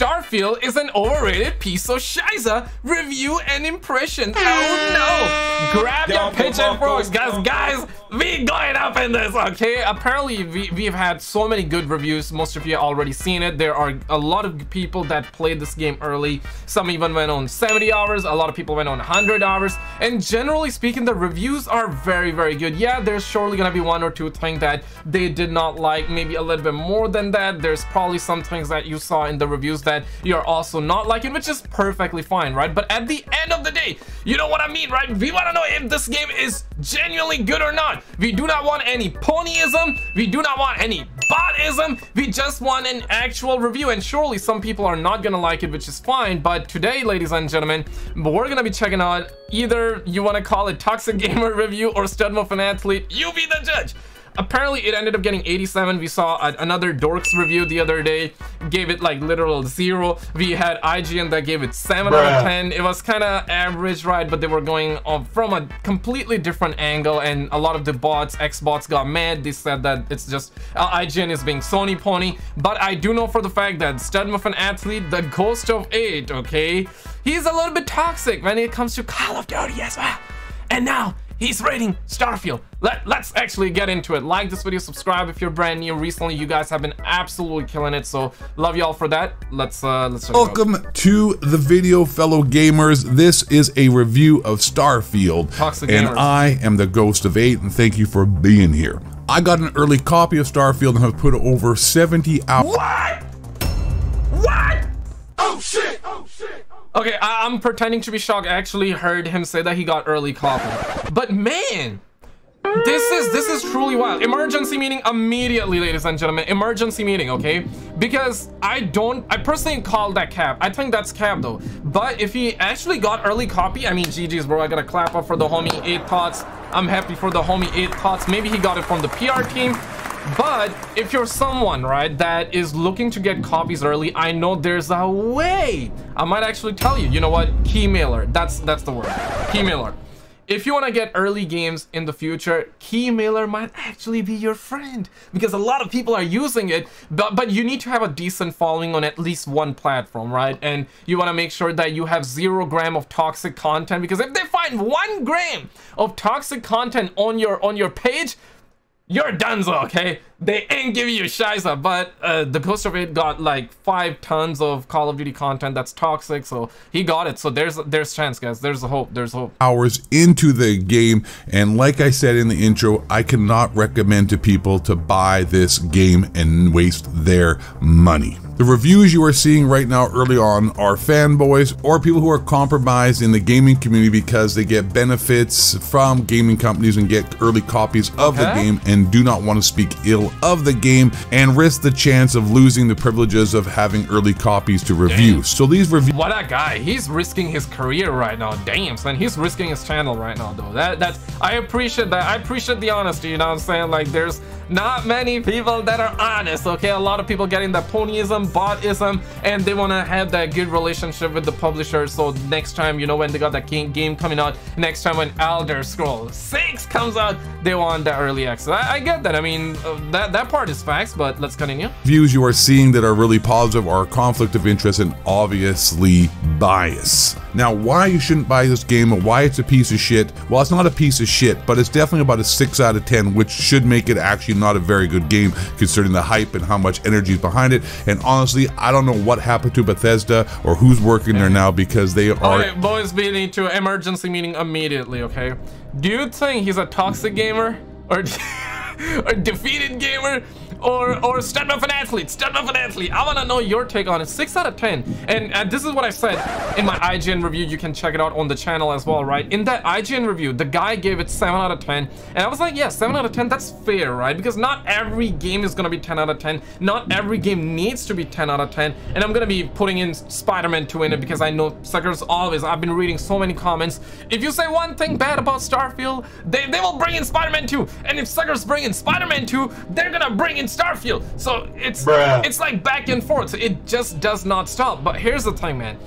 Starfield is an overrated piece of shiza. Review and impression. Oh no! Grab your pitch and frogs, guys. We going up in this, okay? Apparently, we've had so many good reviews. Most of you already seen it. There are a lot of people that played this game early. Some even went on 70 hours. A lot of people went on 100 hours. And generally speaking, the reviews are very, very good. Yeah, there's surely gonna be one or two things that they did not like. Maybe a little bit more than that. There's probably some things that you saw in the reviews that you're also not liking, which is perfectly fine, right? But at the end of the day, you know what I mean, right? We want to know if this game is genuinely good or not. We do not want any ponyism. We do not want any botism. We just want an actual review, and surely some people are not gonna like it, which is fine. But today, ladies and gentlemen, we're gonna be checking out either you want to call it Toxic Gamer review or Stud of an Athlete. You be the judge. Apparently it ended up getting 87. We saw another Dorks review the other day, gave it like literal 0. We had IGN that gave it 7 out of 10. It was kind of average, right? But they were going from a completely different angle, and a lot of the bots, Xbox, got mad. They said that it's just IGN is being Sony pony. But I do know for the fact that Stud of an Athlete, the Ghost of 8, okay, he's a little bit toxic when it comes to Call of Duty as well. And now he's rating Starfield. Let's actually get into it. Like this video, subscribe if you're brand new. Recently, you guys have been absolutely killing it, so love y'all for that. Let's check it out. Welcome to the video, fellow gamers. This is a review of Starfield, Toxic and Gamers. I am the Ghost of 8, and thank you for being here. I got an early copy of Starfield and have put over 70 hours. What? What? Oh shit! Oh shit! Okay, I'm pretending to be shocked. I actually heard him say that he got early copy. But man, this is truly wild. Emergency meeting immediately, ladies and gentlemen. Emergency meeting, okay? Because I personally call that cap. I think that's cap though. But if he actually got early copy, I mean, GG's, bro. I gotta clap up for the homie 8 Thoughts. I'm happy for the homie 8 Thoughts. Maybe he got it from the PR team. But if you're someone, right, that is looking to get copies early, I know there's a way. I might actually tell you, you know what? Keymailer. That's the word. Keymailer. If you want to get early games in the future, Keymailer might actually be your friend, because a lot of people are using it, but you need to have a decent following on at least one platform, right? And you want to make sure that you have 0 gram of toxic content, because if they find 1 gram of toxic content on your page, you're donezo, okay? They ain't giving you shiza. But the Ghost of 8 got like 5 tons of Call of Duty content that's toxic, so he got it. So there's chance, guys. There's a hope. There's hope. Hours into the game, and like I said in the intro, I cannot recommend to people to buy this game and waste their money. The reviews you are seeing right now early on are fanboys or people who are compromised in the gaming community because they get benefits from gaming companies and get early copies of the game and do not want to speak ill of the game and risk the chance of losing the privileges of having early copies to review. Damn. So these reviews— what a guy. He's risking his career right now. Damn, son. He's risking his channel right now, though. That's I appreciate that. I appreciate the honesty, you know what I'm saying? Like, there's not many people that are honest, okay? A lot of people getting that ponyism, botism, and they want to have that good relationship with the publisher. So next time, you know, when they got that game coming out, next time when Elder Scrolls 6 comes out, they want that early access. I get that. I mean, that part is facts, but let's continue. Views you are seeing that are really positive are conflict of interest and obviously bias. Now, why you shouldn't buy this game and why it's a piece of shit? Well, it's not a piece of shit, but it's definitely about a 6 out of 10, which should make it actually not a very good game considering the hype and how much energy is behind it. And honestly, I don't know what happened to Bethesda or who's working there now, because they are— okay, boys, we need to emergency meeting immediately, okay? Do you think he's a toxic gamer or or defeated gamer or Stud of an Athlete? Stud of an Athlete. I want to know your take on it. 6 out of 10. And this is what I said in my IGN review. You can check it out on the channel as well, right? In that IGN review, the guy gave it 7 out of 10. And I was like, yeah, 7 out of 10, that's fair, right? Because not every game is going to be 10 out of 10. Not every game needs to be 10 out of 10. And I'm going to be putting in Spiderman 2 in it because I know suckers always— I've been reading so many comments. If you say one thing bad about Starfield, they will bring in Spiderman 2. And if suckers bring in Spiderman 2, they're going to bring in Starfield. So it's like back and forth. So it just does not stop. But here's the thing, man.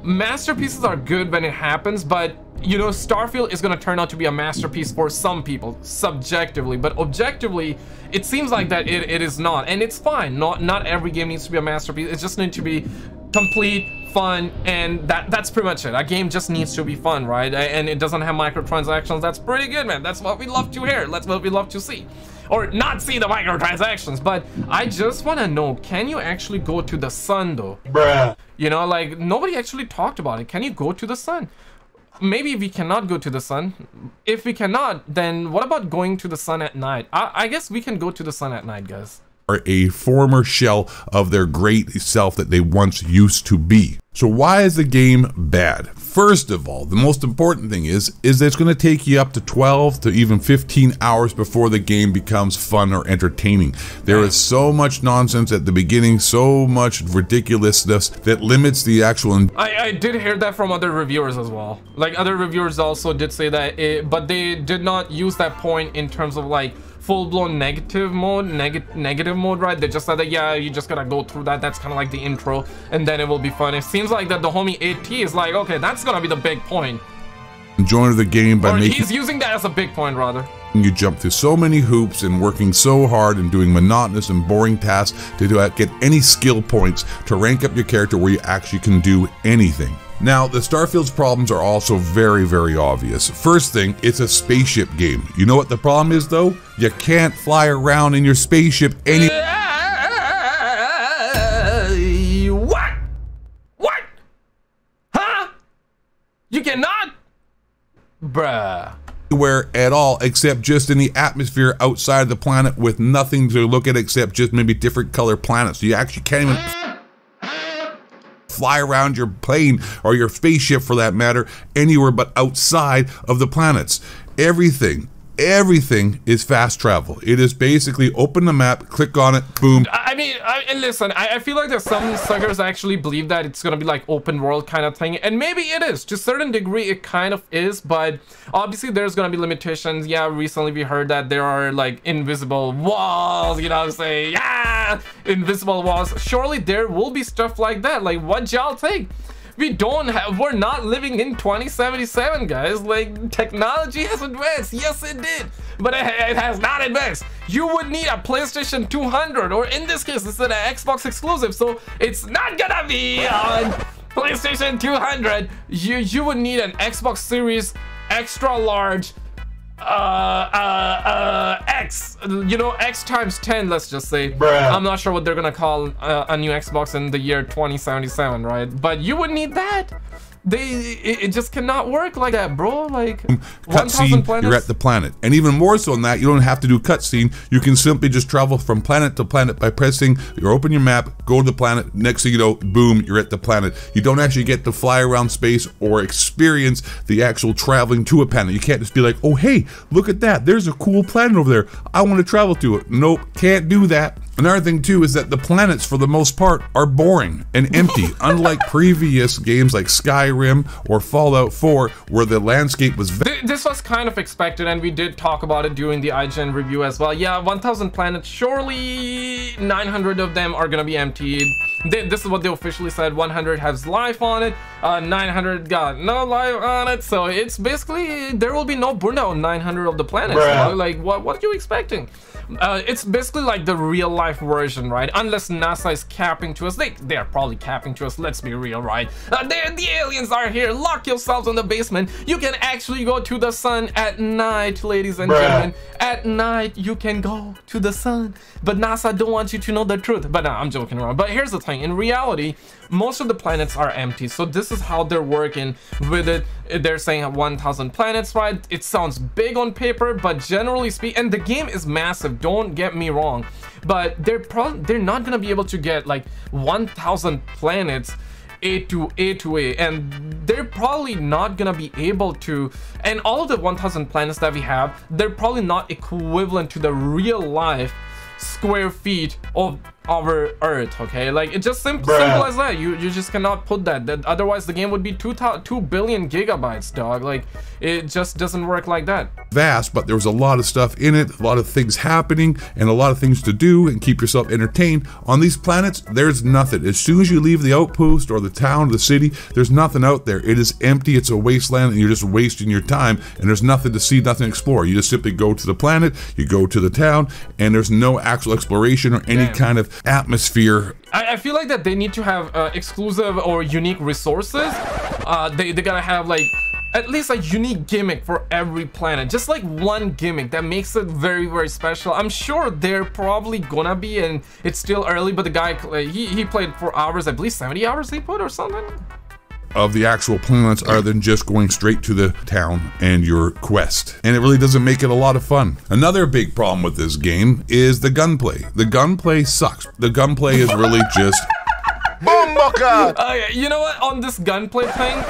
Masterpieces are good when it happens, but you know, Starfield is gonna turn out to be a masterpiece for some people, subjectively, but objectively, it seems like that it is not, and it's fine. Not every game needs to be a masterpiece. It just needs to be complete, fun, and that's pretty much it. A game just needs to be fun, right? And it doesn't have microtransactions. That's pretty good, man. That's what we love to hear. That's what we love to see. Or not see the microtransactions. But I just want to know, can you actually go to the sun, though? Bruh. You know, like, nobody actually talked about it. Can you go to the sun? Maybe we cannot go to the sun. If we cannot, then what about going to the sun at night? I guess we can go to the sun at night, guys. Are a former shell of their great self that they once used to be. So why is the game bad? First of all, the most important thing is that it's going to take you up to 12 to even 15 hours before the game becomes fun or entertaining. There is so much nonsense at the beginning, so much ridiculousness that limits the actual... I did hear that from other reviewers as well. Like, other reviewers also did say that, but they did not use that point in terms of like full-blown negative mode, right? They just said that, yeah, you just gotta go through that. That's kind of like the intro, and then it will be fun. It seems like that the homie AT is like, okay, that's gonna be the big point. Enjoying the game by making... he's using that as a big point, rather. You jump through so many hoops and working so hard and doing monotonous and boring tasks to get any skill points to rank up your character where you actually can do anything. Now, the Starfield's problems are also very, very obvious. First thing, it's a spaceship game. You know what the problem is, though? You can't fly around in your spaceship any... What? What? Huh? You cannot? Bruh. Anywhere at all except just in the atmosphere outside of the planet with nothing to look at except just maybe different color planets. So you actually can't even fly around your plane or your spaceship, for that matter, anywhere but outside of the planets. Everything is fast travel. It is basically open the map, click on it, boom. I mean, listen, I feel like there's some suckers actually believe that it's gonna be like open world kind of thing, and maybe it is. To a certain degree, it kind of is, but obviously there's gonna be limitations. Yeah, recently we heard that there are like invisible walls, you know what I'm saying? Yeah, invisible walls. Surely there will be stuff like that. Like, what y'all think? We're not living in 2077, guys. Like, technology has advanced. Yes, it did, but it has not advanced. You would need a PlayStation 200, or in this case, it's an Xbox exclusive, so it's not gonna be on PlayStation 200. You would need an Xbox Series extra large X, you know, X times 10, let's just say. Bruh. I'm not sure what they're gonna call a new Xbox in the year 2077, right? But you would need that. It just cannot work like that, bro. Like, 1,000 planets. You're at the planet, and even more so than that, you don't have to do cutscene. You can simply just travel from planet to planet by pressing. You open your map, go to the planet. Next thing you know, boom, you're at the planet. You don't actually get to fly around space or experience the actual traveling to a planet. You can't just be like, oh hey, look at that. There's a cool planet over there. I want to travel to it. Nope, can't do that. Another thing too is that the planets, for the most part, are boring and empty, unlike previous games like Skyrim or Fallout 4, where the landscape was... This was kind of expected, and we did talk about it during the IGN review as well. Yeah, 1,000 planets, surely 900 of them are gonna be emptied. This is what they officially said. 100 has life on it, 900 got no life on it, so it's basically, there will be no burnout on 900 of the planets. You know? Like, what are you expecting? It's basically like the real life version, right? Unless NASA is capping to us. They are probably capping to us, let's be real, right? The aliens are here. Lock yourselves in the basement. You can actually go to the sun at night, ladies and gentlemen. At night you can go to the sun, but NASA don't want you to know the truth. But no, I'm joking around. But here's the thing, in reality, most of the planets are empty, so this is how they're working with it. They're saying 1,000 planets, right? It sounds big on paper, but generally speaking, and the game is massive, don't get me wrong, but they're not gonna be able to get like 1,000 planets A to A, and they're probably not gonna be able to, and all of the 1,000 planets that we have, they're probably not equivalent to the real life square feet of over Earth, okay? Like, it's just simple as that. You just cannot put that. Otherwise the game would be 2 billion gigabytes, dog. Like, it just doesn't work like that. Vast, but there was a lot of stuff in it, a lot of things happening, and a lot of things to do and keep yourself entertained. On these planets, there's nothing. As soon as you leave the outpost or the town or the city, there's nothing out there. It is empty, it's a wasteland, and you're just wasting your time, and there's nothing to see, nothing to explore. You just simply go to the planet, you go to the town, and there's no actual exploration or any kind of atmosphere. I feel like that they need to have exclusive or unique resources. They gotta have like at least a unique gimmick for every planet, just like one gimmick that makes it very, very special. I'm sure they're probably gonna be, and it's still early, but the guy, he played for hours, I believe 70 hours he put or something. Of the actual planets other than just going straight to the town and your quest. And it really doesn't make it a lot of fun. Another big problem with this game is the gunplay. The gunplay sucks. The gunplay is really just... Okay, you know what? On this gunplay thing,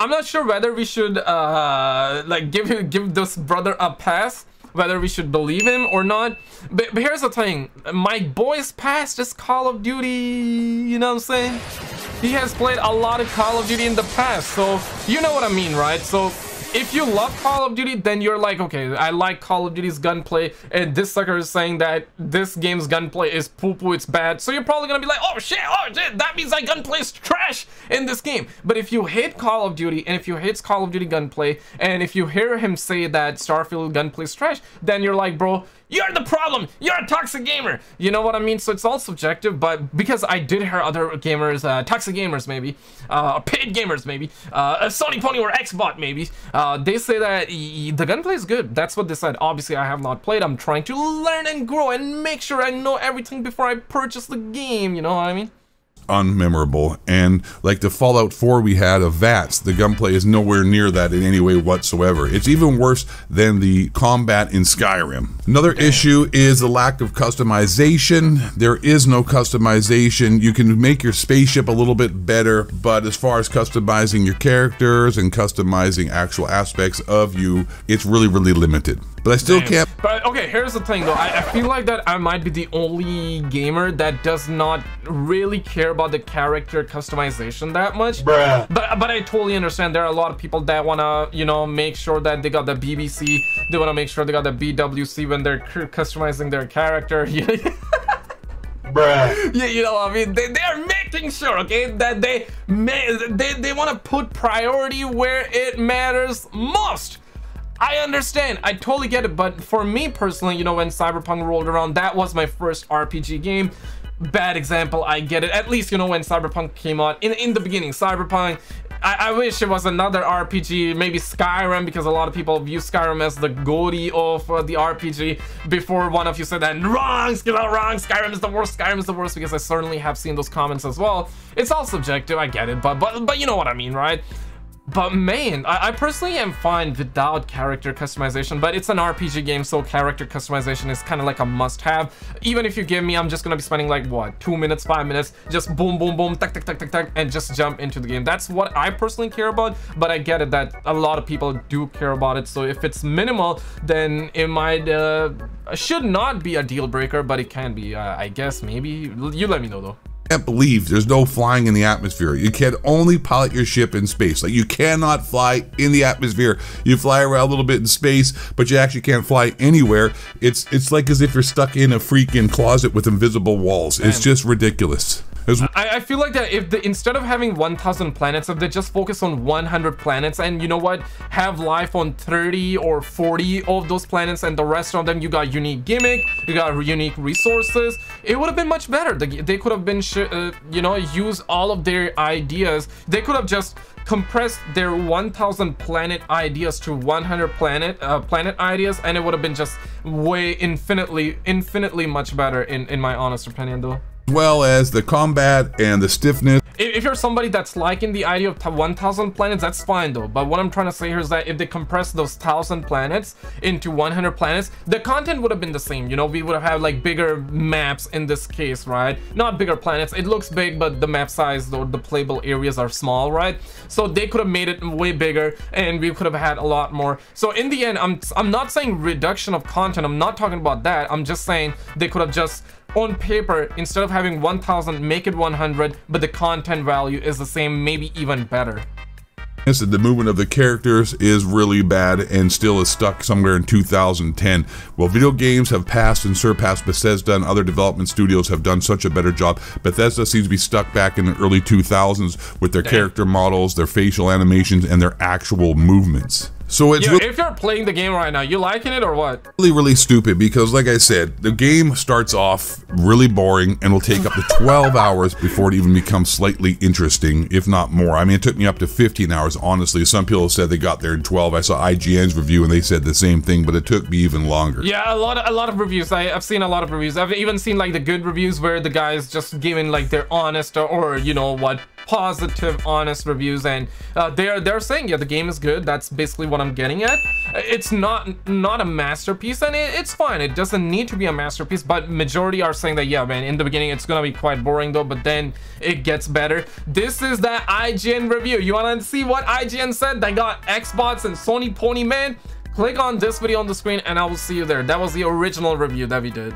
I'm not sure whether we should like give this brother a pass, whether we should believe him or not. But here's the thing, my boy's past is Call of Duty, you know what I'm saying? He has played a lot of Call of Duty in the past, so you know what I mean, right? So if you love Call of Duty, then you're like, okay, I like Call of Duty's gunplay, and this sucker is saying that this game's gunplay is poo-poo, it's bad. So you're probably gonna be like, oh shit, that means that gunplay is trash in this game. But if you hate Call of Duty, and if you hate Call of Duty gunplay, and if you hear him say that Starfield gunplay is trash, then you're like, bro, you're the problem. You're a toxic gamer. You know what I mean? So it's all subjective, but because I did hear other gamers, toxic gamers maybe, paid gamers maybe, Sony Pony or Xbot maybe, they say that the gunplay is good. That's what they said. Obviously, I have not played. I'm trying to learn and grow and make sure I know everything before I purchase the game. You know what I mean? Unmemorable, and like the Fallout 4 we had of VATS, the gunplay is nowhere near that in any way whatsoever. It's even worse than the combat in Skyrim. Another issue is the lack of customization. There is no customization. You can make your spaceship a little bit better, but as far as customizing your characters and customizing actual aspects of you, it's really, really limited. But I still can't. But okay, here's the thing though. I feel like that I might be the only gamer that does not really care about the character customization that much. Bruh. But I totally understand. There are a lot of people that wanna, you know, make sure that they got the BBC. They wanna make sure they got the BWC when they're customizing their character. Bruh. Yeah, you know what I mean? They're making sure, okay, that they want to put priority where it matters most. I understand, I totally get it, but for me personally, you know, when Cyberpunk rolled around, that was my first RPG game. Bad example, I get it. At least, you know, when Cyberpunk came out, in the beginning, Cyberpunk, I wish it was another RPG, maybe Skyrim, because a lot of people view Skyrim as the goatie of the RPG. Before one of you said that, wrong, Skyrim is the worst, because I certainly have seen those comments as well. It's all subjective, I get it, but you know what I mean, right? But man, I personally am fine without character customization, but it's an RPG game, so character customization is kind of like a must-have. Even if you give me, I'm just gonna be spending like, what, 2 minutes, 5 minutes, just boom, boom, boom, tack, tack, tack, tack, tack, and just jump into the game. That's what I personally care about, but I get it that a lot of people do care about it, so if it's minimal, then it might, should not be a deal breaker, but it can be, I guess, maybe. You let me know, though. I can't believe there's no flying in the atmosphere. You can only pilot your ship in space. Like, you cannot fly in the atmosphere. You fly around a little bit in space, but you actually can't fly anywhere. It's like as if you're stuck in a freaking closet with invisible walls. Damn. It's just ridiculous. I feel like that if instead of having 1,000 planets, if they just focus on 100 planets and, you know what, have life on 30 or 40 of those planets, and the rest of them you got unique gimmick, you got unique resources, it would have been much better. They could have been you know, use all of their ideas. They could have just compressed their 1,000 planet ideas to 100 planet ideas, and it would have been just way infinitely much better in my honest opinion, though. Well as the combat and the stiffness. If you're somebody that's liking the idea of 1,000 planets, that's fine though. But what I'm trying to say here is that if they compress those 1,000 planets into 100 planets, the content would have been the same. You know, we would have had like bigger maps in this case, right? Not bigger planets. It looks big, but the map size or the playable areas are small, right? So they could have made it way bigger, and we could have had a lot more. So in the end, I'm not saying reduction of content. I'm not talking about that. I'm just saying they could have just on paper, instead of having 1000, make it 100, but the content value is the same, maybe even better. The movement of the characters is really bad and still is stuck somewhere in 2010. Well, video games have passed and surpassed Bethesda, and other development studios have done such a better job. Bethesda seems to be stuck back in the early 2000s with their character models, their facial animations, and their actual movements. So it's if you're playing the game right now, you liking it or what? Really stupid, because like I said, the game starts off really boring and will take up to 12 hours before it even becomes slightly interesting, if not more. I mean, it took me up to 15 hours, honestly. Some people said they got there in 12. I saw IGN's review and they said the same thing, but it took me even longer. Yeah, a lot of reviews. I've seen a lot of reviews. I've even seen like the good reviews where the guys just giving like their honest or you know what, positive, honest reviews, and they're saying, yeah, the game is good. That's basically what I'm getting at. It's not a masterpiece, and it's fine. It doesn't need to be a masterpiece, but majority are saying that, yeah, man, in the beginning it's gonna be quite boring though, but then it gets better. This is that IGN review. You wanna see what IGN said? They got Xbox and Sony pony, man. Click on this video on the screen and I will see you there. That was the original review that we did.